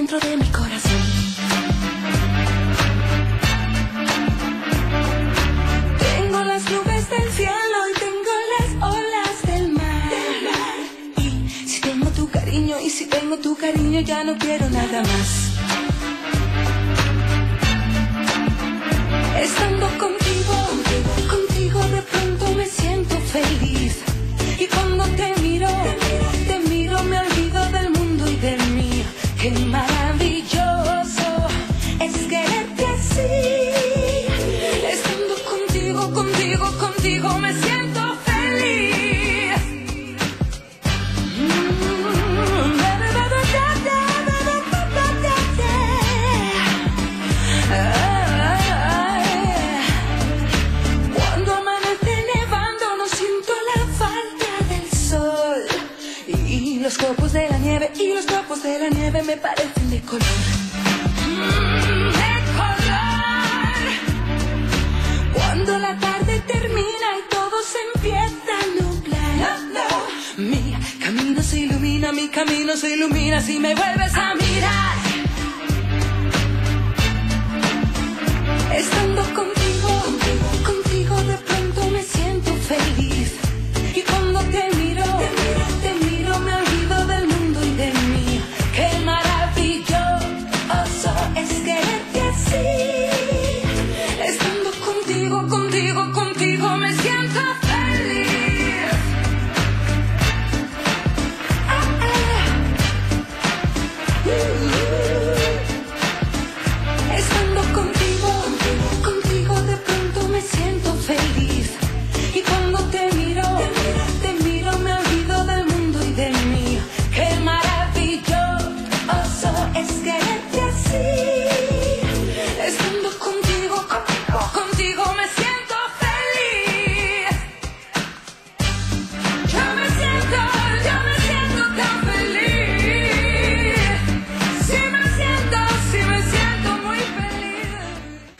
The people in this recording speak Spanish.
dentro de mi corazón. Tengo las nubes del cielo y tengo las olas del mar. Y si tengo tu cariño, y si tengo tu cariño, ya no quiero nada más. Estando contigo, contigo de pronto me siento feliz. Y cuando te miro, me olvido del mundo y de mí. Qué maravilloso es quererte así. Estando contigo, contigo, contigo me siento feliz. Cuando amanece nevando no siento la falta del sol. Y los copos de la nieve, y los copos de la nieve me parecen de color. De color. Cuando la tarde termina y todo se empieza a nublar. Mi camino se ilumina si me vuelves a mirar.